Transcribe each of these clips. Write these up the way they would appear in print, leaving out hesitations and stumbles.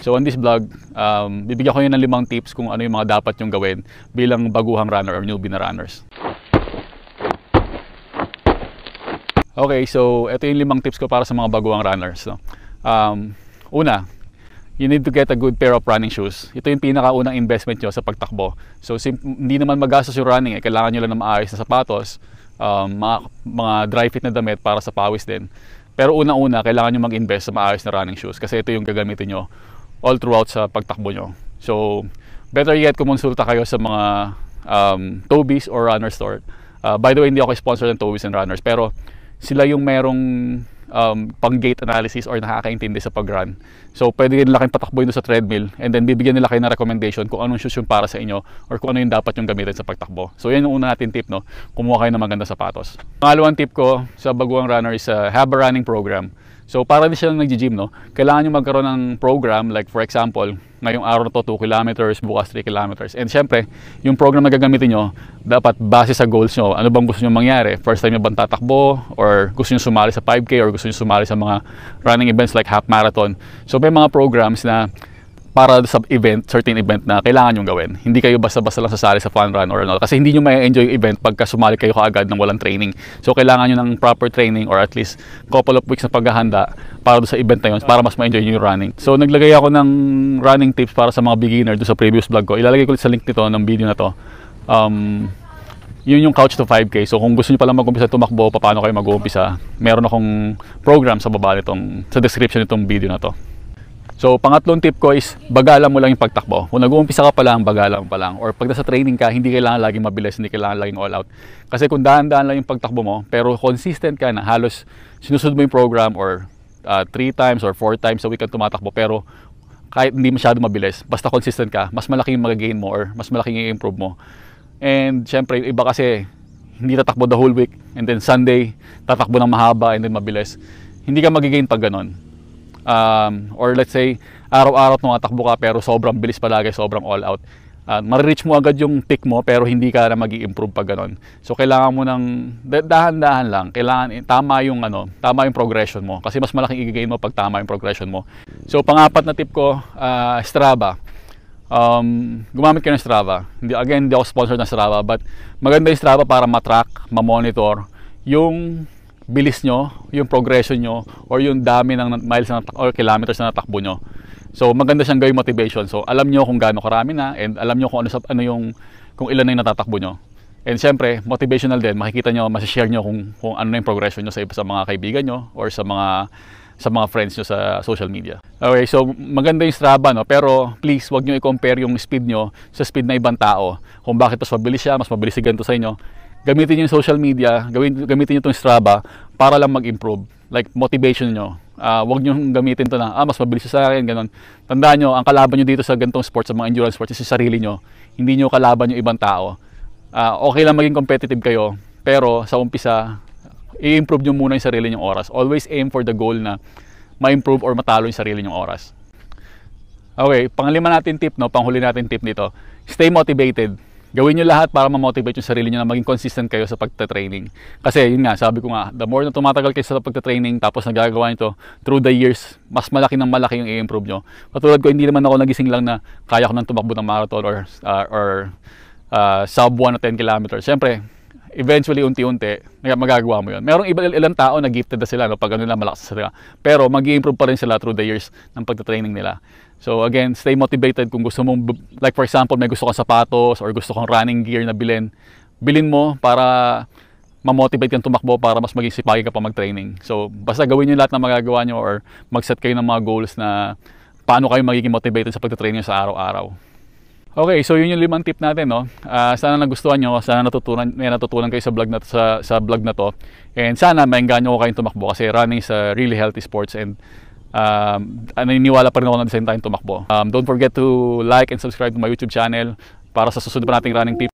So on this vlog, bibigyan ko yun ng 5 tips kung ano yung mga dapat yung gawin bilang baguhang runner or newbie na runners. Okay, so ito yung 5 tips ko para sa mga baguhang runners. No? Una, you need to get a good pair of running shoes. Ito yung pinakaunang investment nyo sa pagtakbo. So hindi naman magastos yung running. Kailangan nyo lang ng maayos na sapatos, mga dry fit na damit para sa pawis din. Pero unang-una, kailangan nyo mag-invest sa maayos na running shoes kasi ito yung gagamitin nyo all throughout sa pagtakbo nyo. So better yet, kumonsulta kayo sa mga Tobies or Runner Store. By the way, hindi ako sponsor ng Tobies and Runners, pero sila yung merong pang gait analysis or nakakaintindi sa pag-run. So pwede nila kayong patakboy doon sa treadmill and then bibigyan nila kayo ng recommendation kung anong shoes yung para sa inyo or kung ano yung dapat yung gamitin sa pagtakbo. So yan yung una natin tip, no? Kumuha kayo ng maganda sapatos. Pangalawang tip ko sa baguhang runner is have a running program. So para din silang nag-gym, no? Kailangan nyo magkaroon ng program, like for example, ngayong araw na to 2 kilometers, bukas 3 kilometers. And syempre, yung program na gagamitin nyo, dapat base sa goals nyo. Ano bang gusto nyo mangyari? First time nyo bang tatakbo? Or gusto nyo sumali sa 5K? Or gusto nyo sumali sa mga running events like half marathon? So may mga programs na para sa event, certain event na kailangan nyo gawin. Hindi kayo basta-basta lang sasali sa fun run or ano. Kasi hindi nyo ma-enjoy yung event pagka sumali kayo kaagad ng walang training. So kailangan nyo ng proper training or at least couple of weeks na paghahanda para sa event na yun, para mas ma-enjoy nyo yung running. So naglagay ako ng running tips para sa mga beginner doon sa previous vlog ko. Ilalagay ko sa link nito ng video na to. Yun yung Couch to 5K. So kung gusto nyo palang mag-umpisa tumakbo, paano kayo mag-uumpisa, meron akong program sa baba nitong, sa description nitong video na to. So pangatlong tip ko is bagalan mo lang yung pagtakbo. Kung nag-uumpisa ka pa lang, bagalan pa lang. Or pag nasa training ka, hindi kailangan laging mabilis, hindi kailangan laging all out. Kasi kung dahan-dahan lang yung pagtakbo mo, pero consistent ka na halos sinusunod mo yung program or 3 times or 4 times a week kang tumatakbo, pero kahit hindi masyado mabilis, basta consistent ka, mas malaki yung mag-gain mo or mas malaki yung i-improve mo. And syempre, yung iba kasi hindi tatakbo the whole week and then Sunday, tatakbo ng mahaba and then mabilis. Hindi ka mag-gain pag ganon. Or let's say araw-araw tumatakbo ka pero sobrang bilis palagi, sobrang all out, ma-reach mo agad yung peak mo pero hindi ka na mag-i-improve pag ganon. So kailangan mo ng dahan-dahan lang, kailangan tama yung progression mo kasi mas malaking i-gain mo pag tama yung progression mo. So pang-apat na tip ko, Strava. Gumamit kayo ng Strava. Hindi ako sponsor ng Strava, but maganda yung Strava para ma-track, ma-monitor yung bilis nyo, yung progression nyo, or yung dami ng miles or kilometers na natakbo nyo. So maganda siyang gawing motivation. So alam nyo kung gaano karami na and alam nyo kung kung ilan na yung natatakbo nyo. And syempre, motivational din. Makikita nyo, masishare nyo kung ano na yung progression nyo sa mga kaibigan nyo or sa mga friends nyo sa social media. Okay, so maganda yung Strava, no? Pero please, wag nyo i-compare yung speed nyo sa speed na ibang tao. Kung bakit mas mabilis siya, mas mabilis si ganito sa inyo. Gamitin nyo yung social media, gamitin nyo itong Strava para lang mag-improve. Like motivation nyo. Huwag nyo gamitin ito na, mas mabilis sa akin, ganun. Tandaan nyo, ang kalaban nyo dito sa ganitong sports, sa mga endurance sports, is yung sarili nyo. Hindi nyo kalaban yung ibang tao. Okay lang maging competitive kayo, pero sa umpisa, i-improve nyo muna yung sarili nyong oras. Always aim for the goal na ma-improve or matalo yung sarili nyong oras. Okay, panglima natin tip, no? Panghuli natin tip nito. Stay motivated. Gawin nyo lahat para ma-motivate yung sarili nyo na maging consistent kayo sa pagta-training. Kasi yun nga, sabi ko nga, the more na tumatagal kayo sa pagta-training tapos nagagawa nyo ito through the years, mas malaki ng malaki yung i-improve nyo. Katulad ko, hindi naman ako nagising lang na kaya ko nang tumakbo ng marathon or sub 1 o 10 kilometers. Siyempre, eventually, unti-unti, magagawa mo yun. Merong ilang tao na gifted na sila, no, pag ano nila, malakas sila. Pero mag-i-improve pa rin sila through the years ng pagta-training nila. So again, stay motivated. Kung gusto mong, like for example, may gusto kang sapatos or gusto kang running gear na bilhin mo para ma-motivate kang tumakbo para mas maging sipagi ka pa mag-training. So basta gawin nyo lahat na magagawa nyo or mag-set kayo ng mga goals na paano kayo magiging motivated sa pagta-training sa araw-araw. Okay, so yun yung 5 tip natin, no? Sana nagustuhan nyo, sana may natutunan kayo sa vlog na to. And sana maengganyo ko kayong tumakbo kasi running is a really healthy sports and naniniwala pa rin ako na the same time tumakbo. Don't forget to like and subscribe to my YouTube channel para sa susunod pa nating running tips.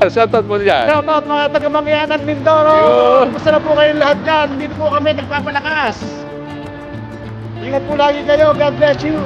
Shoutout mo dyan. Shoutout mga taga-Mangyanan, Mindoro! Yun. Kumusta na po kayo lahat dyan? Dito po kami nagpapalakas. Ingat po lagi kayo. God bless you.